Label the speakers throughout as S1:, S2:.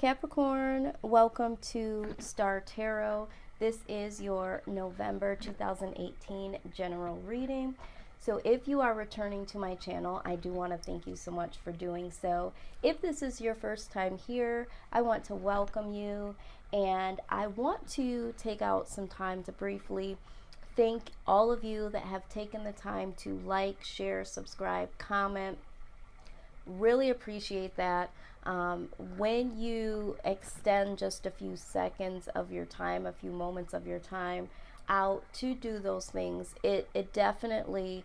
S1: Capricorn, welcome to Star Tarot. This is your November 2018 general reading. So if you are returning to my channel, I do want to thank you so much for doing so. If this is your first time here, I want to welcome you, and I want to take out some time to briefly thank all of you that have taken the time to like, share, subscribe, comment. Really appreciate that. When you extend just a few seconds of your time, a few moments of your time out to do those things, it definitely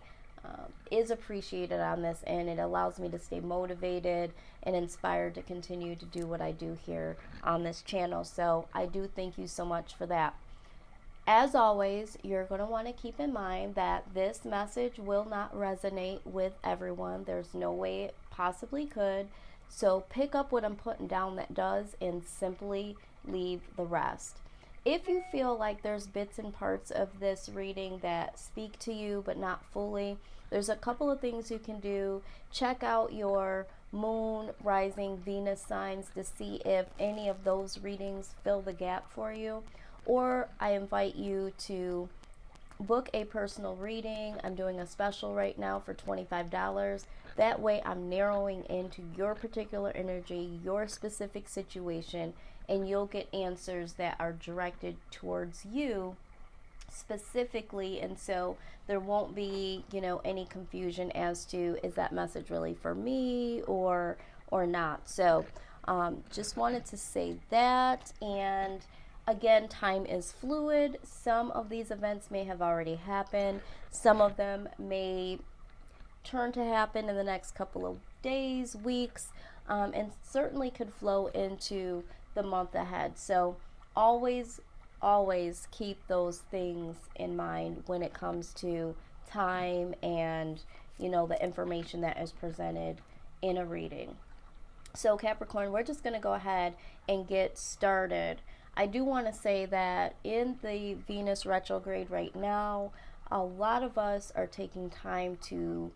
S1: is appreciated on this, and it allows me to stay motivated and inspired to continue to do what I do here on this channel. So I do thank you so much for that. As always, you're going to want to keep in mind that this message will not resonate with everyone. There's no way it possibly could. So pick up what I'm putting down that does and simply leave the rest. If you feel like there's bits and parts of this reading that speak to you but not fully, there's a couple of things you can do. Check out your moon, rising, Venus signs to see if any of those readings fill the gap for you. Or I invite you to book a personal reading. I'm doing a special right now for $25. That way I'm narrowing into your particular energy, your specific situation, and you'll get answers that are directed towards you specifically. And so there won't be, any confusion as to, is that message really for me or not. So just wanted to say that. And again, time is fluid. Some of these events may have already happened. Some of them may turn to happen in the next couple of days, weeks, and certainly could flow into the month ahead. So always keep those things in mind when it comes to time and, the information that is presented in a reading. So Capricorn, we're just going to go ahead and get started. I do want to say that in the Venus retrograde right now, a lot of us are taking time to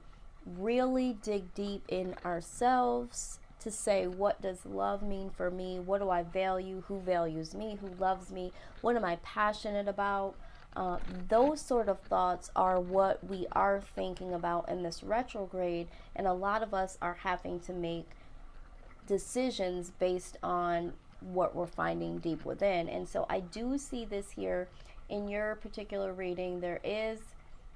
S1: really dig deep in ourselves to say, what does love mean for me? What do I value? Who values me? Who loves me? What am I passionate about? Those sort of thoughts are what we are thinking about in this retrograde, and a lot of us are having to make decisions based on what we're finding deep within. And so I do see this here in your particular reading. There is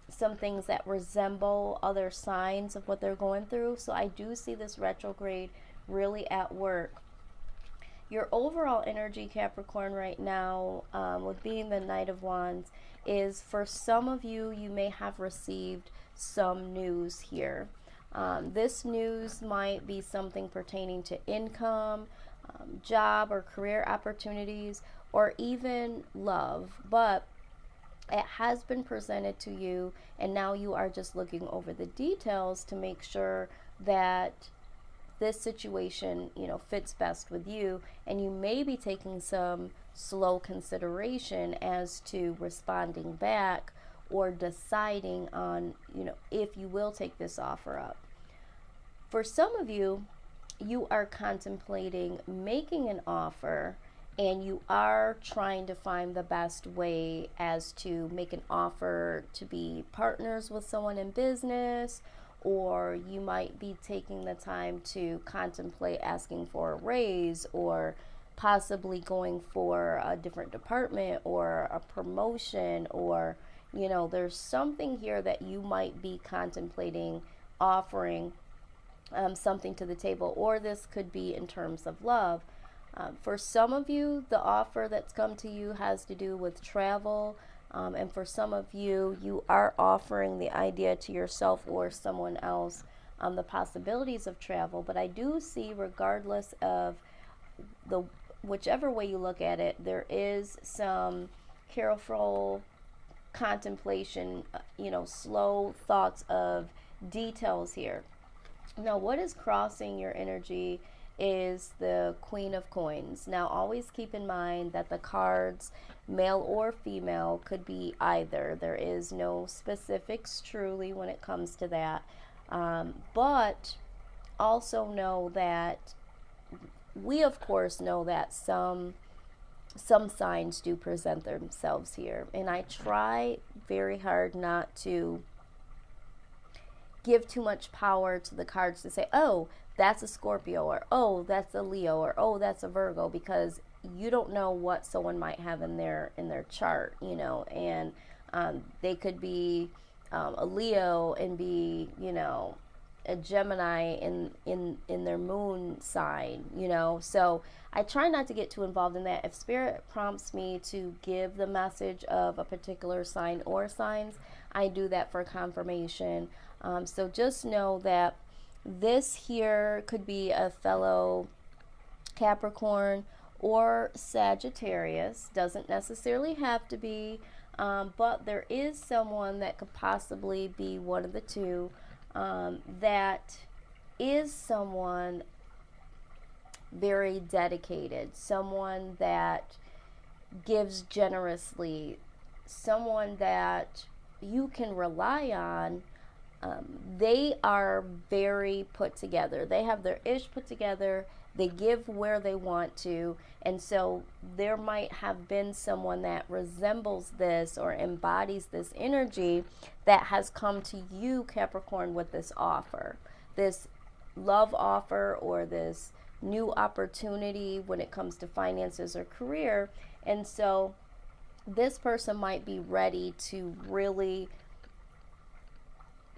S1: some things that resemble other signs of what they're going through. So I do see this retrograde really at work. Your overall energy, Capricorn, right now, with being the Knight of Wands, is for some of you, you may have received some news here. This news might be something pertaining to income, job or career opportunities, or even love, but it has been presented to you, and now you are just looking over the details to make sure that this situation, fits best with you, and you may be taking some slow consideration as to responding back or deciding on, if you will take this offer up. For some of you, you are contemplating making an offer, and you are trying to find the best way as to make an offer to be partners with someone in business, or you might be taking the time to contemplate asking for a raise, or possibly going for a different department or a promotion, or there's something here that you might be contemplating offering something to the table, or this could be in terms of love. For some of you, the offer that's come to you has to do with travel, and for some of you, you are offering the idea to yourself or someone else the possibilities of travel. But I do see, regardless of the whichever way you look at it, there is some careful contemplation, slow thoughts of details here. Now, what is crossing your energy is the Queen of Coins. Now, always keep in mind that the cards, male or female, could be either. There is no specifics truly when it comes to that. But also know that we of course know that some signs do present themselves here, and I try very hard not to give too much power to the cards to say, oh, that's a Scorpio, or oh, that's a Leo, or oh, that's a Virgo, because you don't know what someone might have in their chart, and they could be a Leo and be, a Gemini in their moon sign, So I try not to get too involved in that. If Spirit prompts me to give the message of a particular sign or signs, I do that for confirmation. So just know that this here could be a fellow Capricorn or Sagittarius. Doesn't necessarily have to be, but there is someone that could possibly be one of the two, that is someone very dedicated, someone that gives generously, someone that you can rely on. They are very put together. They have their ish put together. They give where they want to. And so there might have been someone that resembles this or embodies this energy that has come to you, Capricorn, with this offer, this love offer, or this new opportunity when it comes to finances or career. And so this person might be ready to really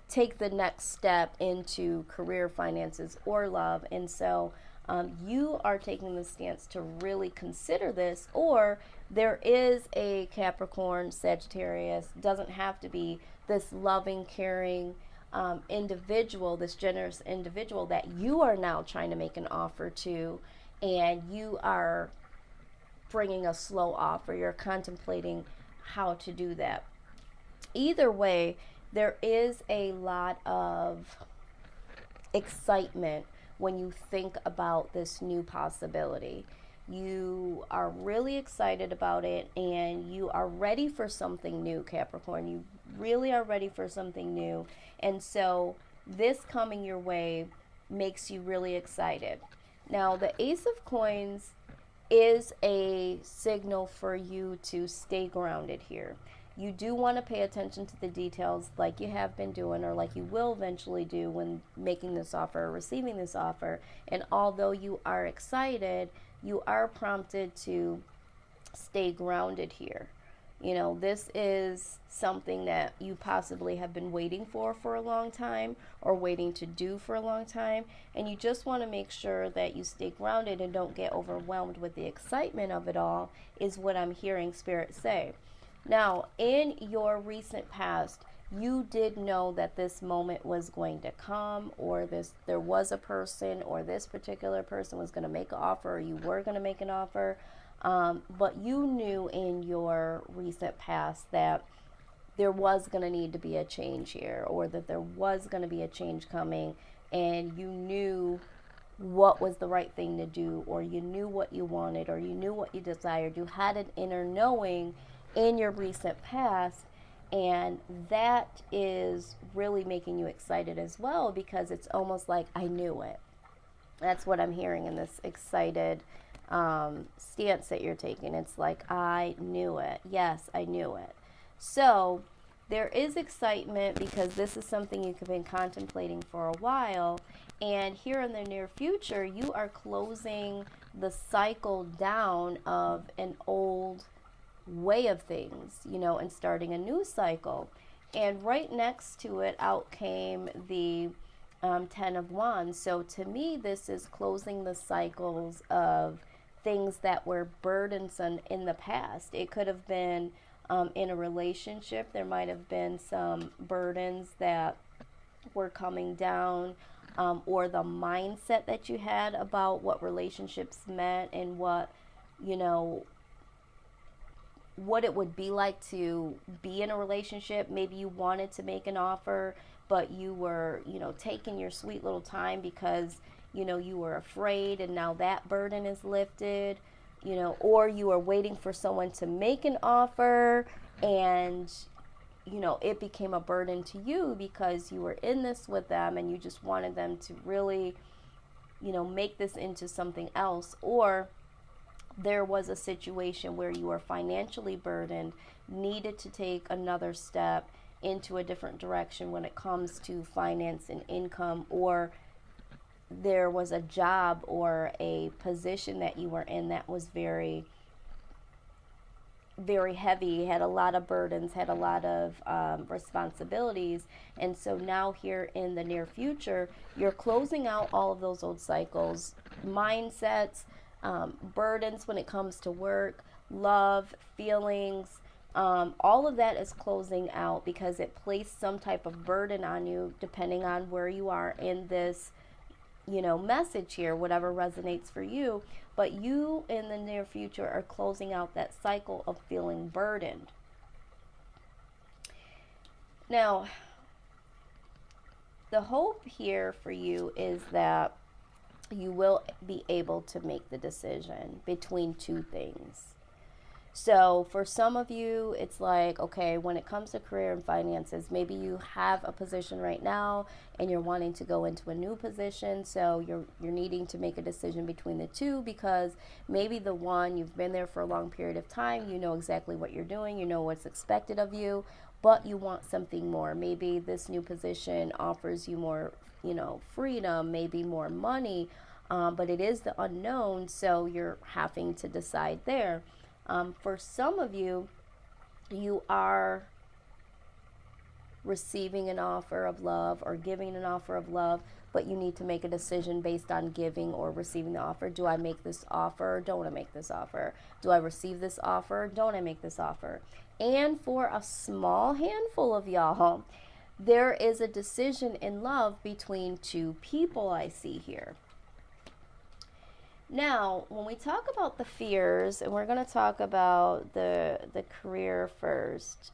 S1: take the next step into career, finances, or love. And so you are taking the stance to really consider this, or there is a Capricorn, Sagittarius, doesn't have to be, this loving, caring individual, this generous individual that you are now trying to make an offer to, and you are bringing a slow offer. You're contemplating how to do that. Either way, there is a lot of excitement when you think about this new possibility. You are really excited about it, and you are ready for something new, Capricorn. You really are ready for something new. And so this coming your way makes you really excited. Now, the Ace of Coins is a signal for you to stay grounded here. You do want to pay attention to the details like you have been doing, or like you will eventually do when making this offer or receiving this offer. And although you are excited, you are prompted to stay grounded here. This is something that you possibly have been waiting for a long time, or waiting to do for a long time. And you just want to make sure that you stay grounded and don't get overwhelmed with the excitement of it all, is what I'm hearing Spirit say. Now, in your recent past, you did know that this moment was going to come, or there was a person, or this particular person was going to make an offer, or you were going to make an offer. But you knew in your recent past that there was going to need to be a change here, or that there was going to be a change coming, and you knew what was the right thing to do, or you knew what you wanted, or you knew what you desired. You had an inner knowing in your recent past, and that is really making you excited as well, because it's almost like, I knew it. That's what I'm hearing in this excited stance that you're taking. It's like, I knew it. Yes, I knew it. So there is excitement because this is something you've been contemplating for a while, and here in the near future, you are closing the cycle down of an old way of things, and starting a new cycle. And right next to it out came the 10 of Wands. So to me, this is closing the cycles of things that were burdensome in the past. It could have been in a relationship. There might have been some burdens that were coming down, or the mindset that you had about what relationships meant, and what it would be like to be in a relationship. Maybe you wanted to make an offer, but you were, taking your sweet little time because, you were afraid, and now that burden is lifted, or you are waiting for someone to make an offer, and, it became a burden to you because you were in this with them, and you just wanted them to really make this into something else, or there was a situation where you were financially burdened, needed to take another step into a different direction when it comes to finance and income, or there was a job or a position that you were in that was very, very heavy, had a lot of burdens, had a lot of responsibilities. And so now, here in the near future, you're closing out all of those old cycles, mindsets, burdens when it comes to work, love, feelings. All of that is closing out because it placed some type of burden on you, depending on where you are in this message here, whatever resonates for you. But you in the near future are closing out that cycle of feeling burdened. Now, the hope here for you is that you will be able to make the decision between two things. So for some of you, it's like, okay, when it comes to career and finances, maybe you have a position right now and you're wanting to go into a new position. So you're needing to make a decision between the two, because maybe the one, you've been there for a long period of time, you know exactly what you're doing, you know what's expected of you, but you want something more. Maybe this new position offers you more, freedom, maybe more money, but it is the unknown, so you're having to decide there. For some of you, you are receiving an offer of love or giving an offer of love, but you need to make a decision based on giving or receiving the offer. Do I make this offer? Don't I make this offer? Do I receive this offer? Don't I make this offer? And for a small handful of y'all, there is a decision in love between two people I see here. Now, when we talk about the fears, and we're going to talk about the career first,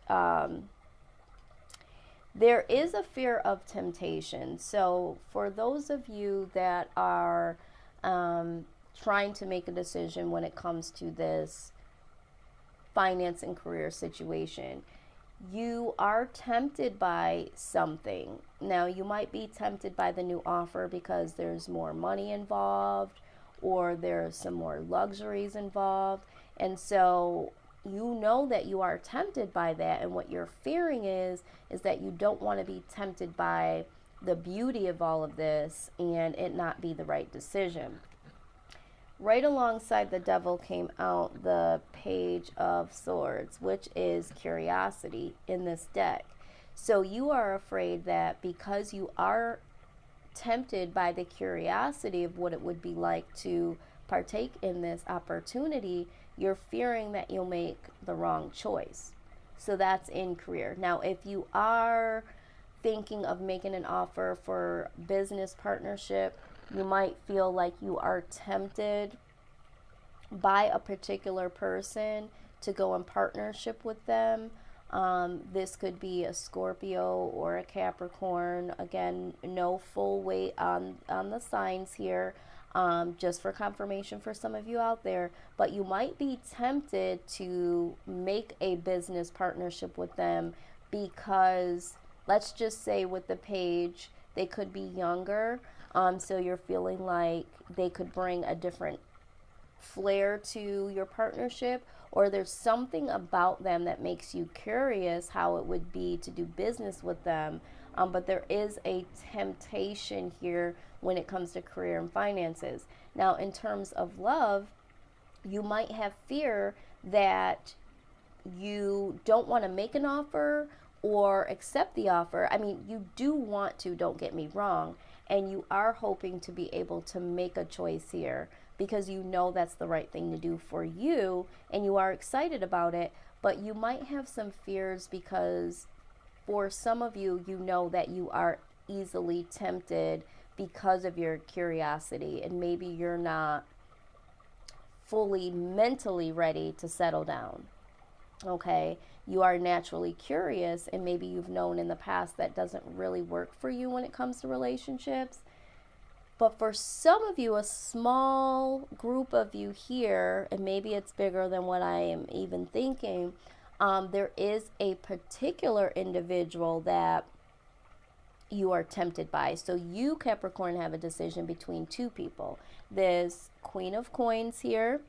S1: there is a fear of temptation. So for those of you that are trying to make a decision when it comes to this finance and career situation, you are tempted by something. Now, you might be tempted by the new offer because there's more money involved, or there's some more luxuries involved. And so you know that you are tempted by that, and what you're fearing is that you don't want to be tempted by the beauty of all of this and it not be the right decision. Right alongside the devil came out the Page of Swords, which is curiosity in this deck. So you are afraid that because you are tempted by the curiosity of what it would be like to partake in this opportunity, you're fearing that you'll make the wrong choice. So that's in career. Now, if you are thinking of making an offer for business partnership, you might feel like you are tempted by a particular person to go in partnership with them. This could be a Scorpio or a Capricorn. Again, no full weight on the signs here, just for confirmation for some of you out there. But you might be tempted to make a business partnership with them because, let's just say with the page, they could be younger. So you're feeling like they could bring a different flair to your partnership, or there's something about them that makes you curious how it would be to do business with them. But there is a temptation here when it comes to career and finances. Now, in terms of love, you might have fear that you don't want to make an offer or accept the offer. I mean, you do want to, don't get me wrong, and you are hoping to be able to make a choice here because you know that's the right thing to do for you and you are excited about it. But you might have some fears because for some of you, you know that you are easily tempted because of your curiosity, and maybe you're not fully mentally ready to settle down. Okay, you are naturally curious, and maybe you've known in the past that doesn't really work for you when it comes to relationships. But for some of you, a small group of you here, and maybe it's bigger than what I am even thinking, there is a particular individual that you are tempted by. So you, Capricorn, have a decision between two people. This Queen of Coins here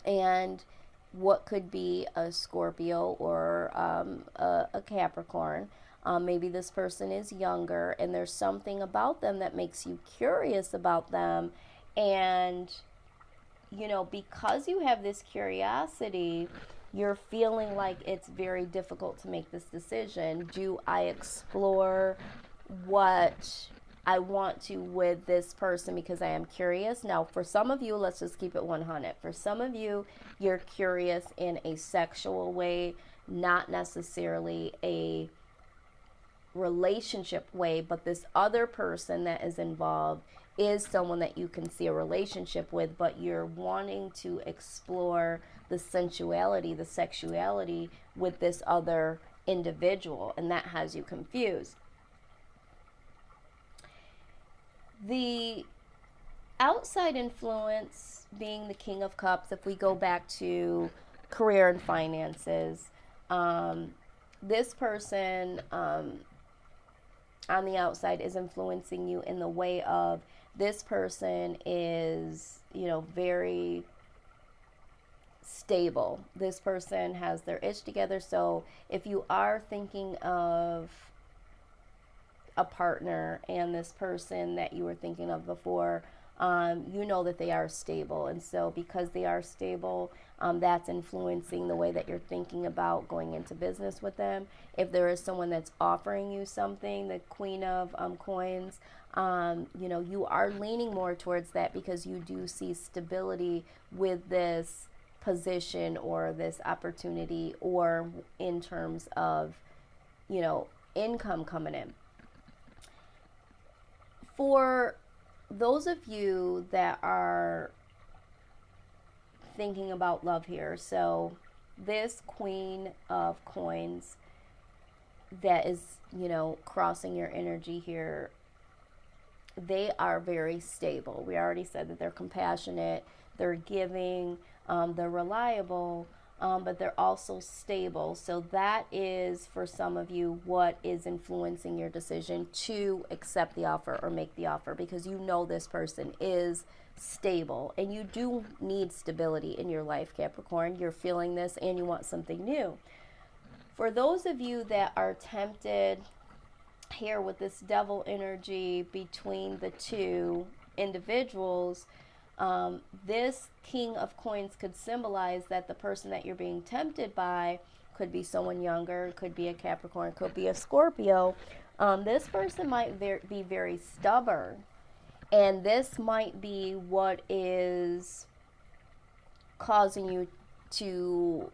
S1: and what could be a Scorpio or a Capricorn. Maybe this person is younger and there's something about them that makes you curious about them. And, you know, because you have this curiosity, you're feeling like it's very difficult to make this decision. Do I explore what I want to with this person because I am curious? Now, for some of you, let's just keep it 100. For some of you, you're curious in a sexual way, not necessarily a relationship way, but this other person that is involved is someone that you can see a relationship with, but you're wanting to explore the sensuality, the sexuality with this other individual, and that has you confused. The outside influence being the King of Cups, if we go back to career and finances, this person on the outside is influencing you in the way of this person is, you know, very stable. This person has their ish together. So if you are thinking of a partner and this person that you were thinking of before, you know that they are stable. And so because they are stable, that's influencing the way that you're thinking about going into business with them. If there is someone that's offering you something, the Queen of Coins, you know, you are leaning more towards that because you do see stability with this position or this opportunity, or in terms of, you know, income coming in. For those of you that are thinking about love here, so this Queen of Coins that is, you know, crossing your energy here, they are very stable. We already said that they're compassionate, they're giving, they're reliable, but they're also stable. So that is, for some of you, what is influencing your decision to accept the offer or make the offer, because you know this person is stable, and you do need stability in your life, Capricorn. You're feeling this and you want something new. For those of you that are tempted here with this devil energy between the two individuals, this King of Coins could symbolize that the person that you're being tempted by could be someone younger, could be a Capricorn, could be a Scorpio. This person might be very stubborn, and this might be what is causing you to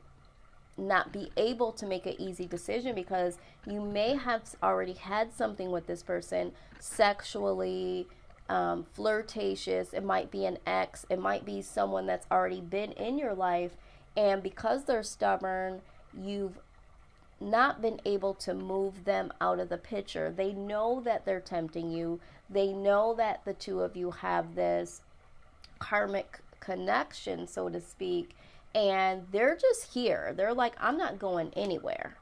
S1: not be able to make an easy decision, because you may have already had something with this person sexually, flirtatious. It might be an ex, it might be someone that's already been in your life, and because they're stubborn, you've not been able to move them out of the picture. They know that they're tempting you. They know that the two of you have this karmic connection, so to speak, and they're just here. They're like, I'm not going anywhere.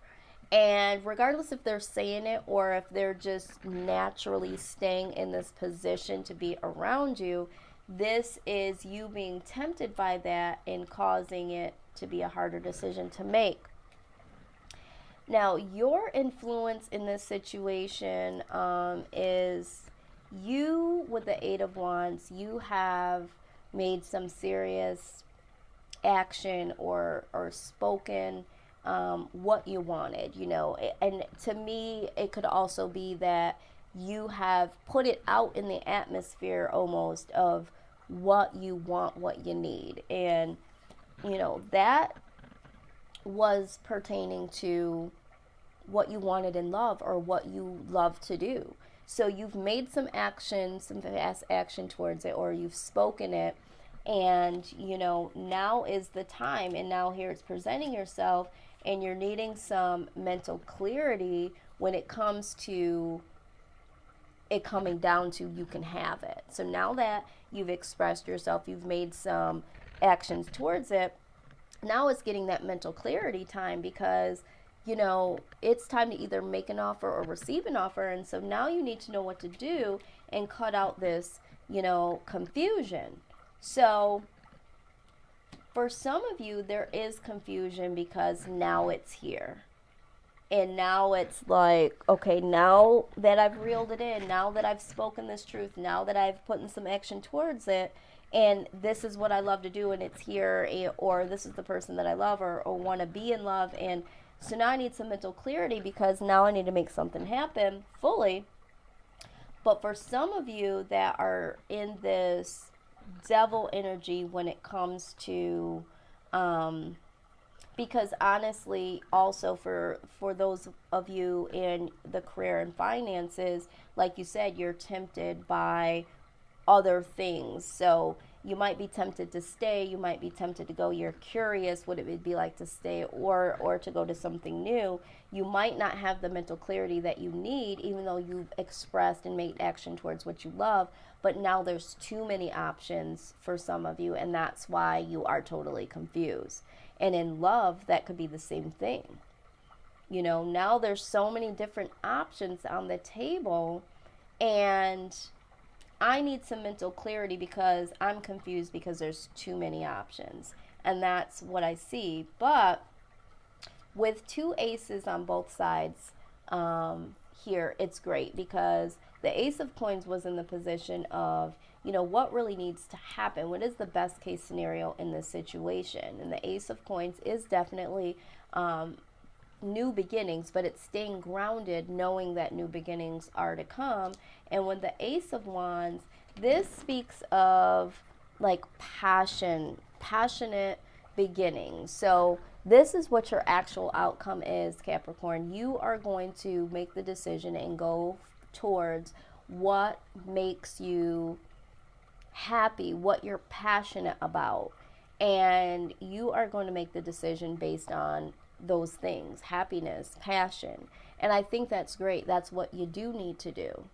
S1: And regardless if they're saying it or if they're just naturally staying in this position to be around you, this is you being tempted by that and causing it to be a harder decision to make. Now, your influence in this situation is you, with the Eight of Wands, you have made some serious action or spoken what you wanted, you know. And to me, it could also be that you have put it out in the atmosphere almost of what you want, what you need. And, you know, that was pertaining to what you wanted in love or what you love to do. So you've made some action, some fast action towards it, or you've spoken it, and, you know, now is the time, and now here it's presenting yourself, and you're needing some mental clarity when it comes to it coming down to you can have it. So now that you've expressed yourself, you've made some actions towards it, now it's getting that mental clarity time, because it's time to either make an offer or receive an offer. And so now you need to know what to do and cut out this, confusion. So for some of you, there is confusion because now it's here. And now it's like, okay, now that I've reeled it in, now that I've spoken this truth, now that I've put in some action towards it, and this is what I love to do, and it's here, or this is the person that I love, or want to be in love. And so now I need some mental clarity because now I need to make something happen fully. But for some of you that are in this devil energy when it comes to, because honestly, also for those of you in the career and finances, like you said, you're tempted by other things. So you might be tempted to stay, you might be tempted to go, you're curious what it would be like to stay or to go to something new. You might not have the mental clarity that you need, even though you've expressed and made action towards what you love. But now there's too many options for some of you, and that's why you are totally confused. And in love, that could be the same thing. Now there's so many different options on the table, and I need some mental clarity because I'm confused because there's too many options. And that's what I see. But with two aces on both sides here, it's great because the Ace of Coins was in the position of, what really needs to happen? What is the best case scenario in this situation? And the Ace of Coins is definitely new beginnings, but it's staying grounded, knowing that new beginnings are to come. And when the Ace of Wands, this speaks of like passionate beginnings. So this is what your actual outcome is, Capricorn. You are going to make the decision and go towards what makes you happy, what you're passionate about. And you are going to make the decision based on those things: happiness, passion. And I think that's great. That's what you do need to do.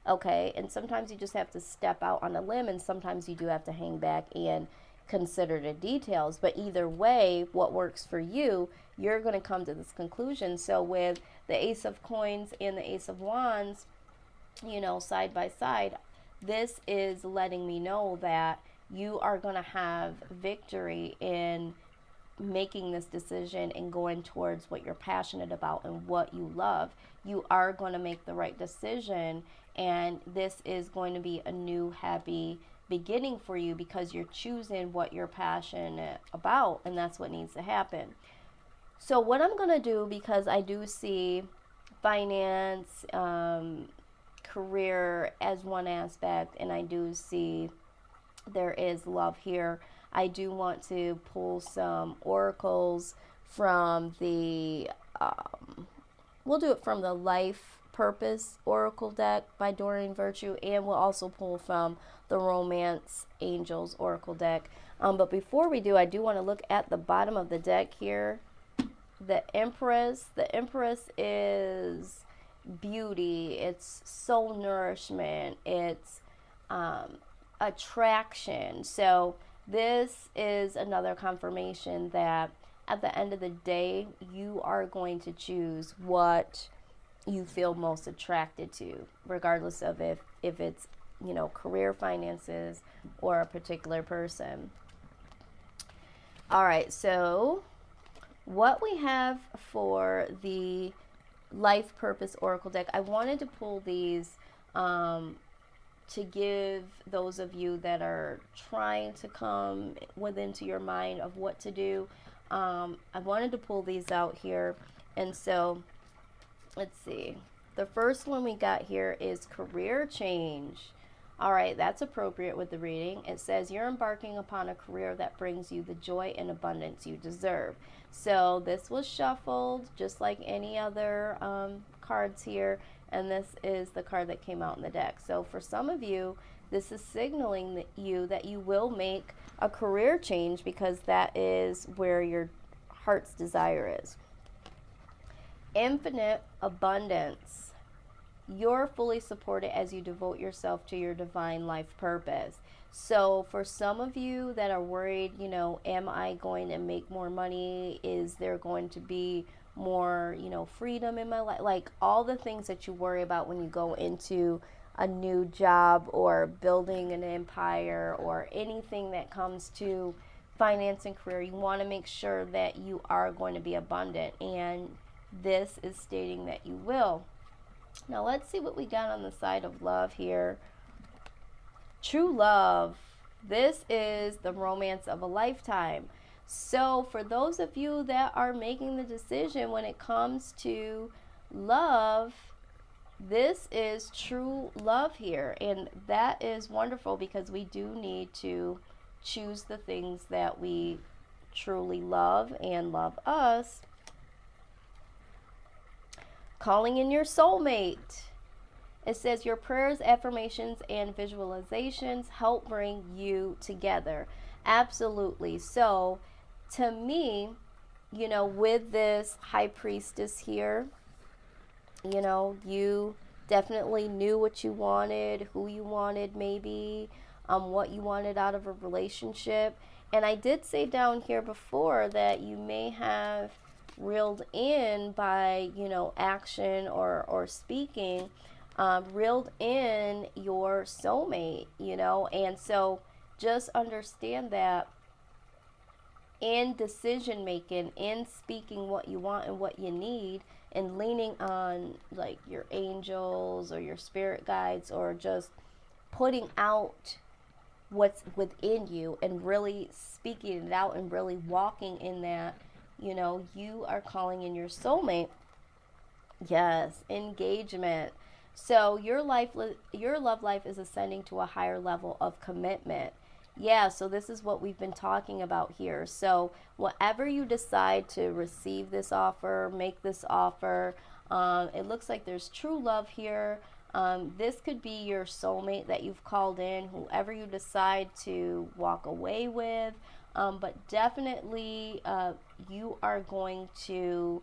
S1: Okay? And sometimes you just have to step out on a limb, and sometimes you do have to hang back and consider the details. But either way, what works for you, you're going to come to this conclusion. So with the Ace of Coins and the Ace of Wands, side by side, this is letting me know that you are going to have victory in making this decision and going towards what you're passionate about and what you love. You are going to make the right decision, and this is going to be a new happy beginning for you because you're choosing what you're passionate about, and that's what needs to happen. So what I'm going to do, because I do see finance, career as one aspect, and I do see there is love here, I do want to pull some oracles from the, we'll do it from the Life Purpose Oracle deck by Doreen Virtue, and we'll also pull from the Romance Angels Oracle deck. But before we do, I do want to look at the bottom of the deck here. The Empress is beauty, it's soul nourishment, it's attraction. So this is another confirmation that at the end of the day, you are going to choose what you feel most attracted to, regardless of if it's, career, finances, or a particular person. All right, so what we have for the Life Purpose Oracle deck, I wanted to pull these to give those of you that are trying to come into your mind of what to do. I wanted to pull these out here. And so, let's see. The first one we got here is career change. All right, that's appropriate with the reading. It says you're embarking upon a career that brings you the joy and abundance you deserve. So this was shuffled just like any other cards here, and this is the card that came out in the deck. So for some of you, this is signaling that you will make a career change because that is where your heart's desire is. Infinite abundance. You're fully supported as you devote yourself to your divine life purpose. So for some of you that are worried, am I going to make more money? Is there going to be more, freedom in my life. Like all the things that you worry about when you go into a new job or building an empire or anything that comes to finance and career. You want to make sure that you are going to be abundant, and this is stating that you will. Now let's see what we got on the side of love here. True love. This is the romance of a lifetime. So for those of you that are making the decision when it comes to love, this is true love here. And that is wonderful, because we do need to choose the things that we truly love and love us. Calling in your soulmate. It says your prayers, affirmations, and visualizations help bring you together. Absolutely. So to me, with this high priestess here, you definitely knew what you wanted, who you wanted, maybe, what you wanted out of a relationship. And I did say down here before that you may have reeled in by, action or speaking, reeled in your soulmate, and so just understand that in decision making, in speaking what you want and what you need, and leaning on like your angels or your spirit guides, or just putting out what's within you and really speaking it out and really walking in that, you are calling in your soulmate. Yes, engagement. So your love life is ascending to a higher level of commitment. Yeah, so this is what we've been talking about here. So whatever you decide to receive this offer, make this offer, it looks like there's true love here. This could be your soulmate that you've called in, whoever you decide to walk away with. But definitely you are going to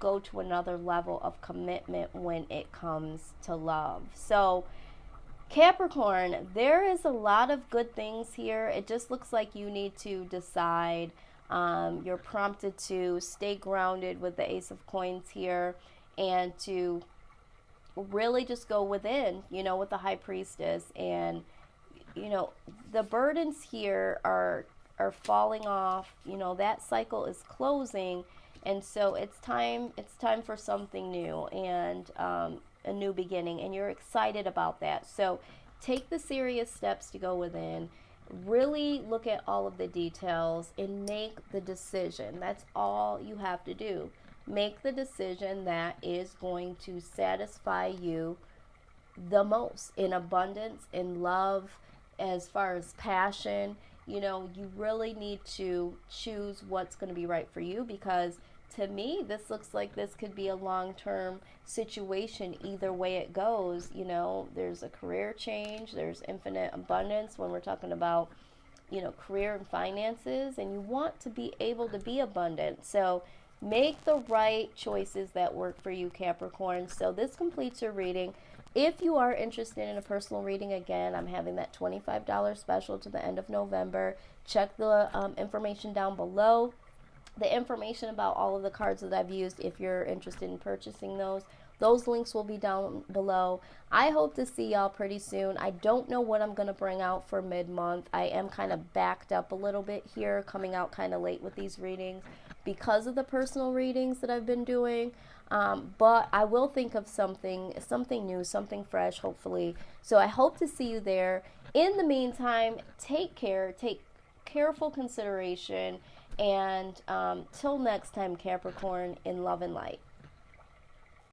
S1: go to another level of commitment when it comes to love. So Capricorn, there is a lot of good things here. It just looks like you need to decide. You're prompted to stay grounded with the Ace of Coins here, and to really just go within, with the High Priestess. And, the burdens here are falling off. That cycle is closing. And so it's time for something new, and a new beginning, and you're excited about that. So take the serious steps to go within, really look at all of the details, and make the decision. That's all you have to do. Make the decision that is going to satisfy you the most, in abundance, in love, as far as passion. You really need to choose what's going to be right for you, because to me, this looks like this could be a long-term situation either way it goes. There's a career change, there's infinite abundance when we're talking about, career and finances, and you want to be able to be abundant. So make the right choices that work for you, Capricorn. So this completes your reading. If you are interested in a personal reading, again, I'm having that $25 special to the end of November. Check the information down below. The information about all of the cards that I've used, if you're interested in purchasing those links will be down below. I hope to see y'all pretty soon. I don't know what I'm going to bring out for mid-month. I am kind of backed up a little bit here, coming out kind of late with these readings because of the personal readings that I've been doing. But I will think of something new, something fresh, hopefully. So I hope to see you there. In the meantime, take care, take careful consideration, and till next time, Capricorn, in love and light.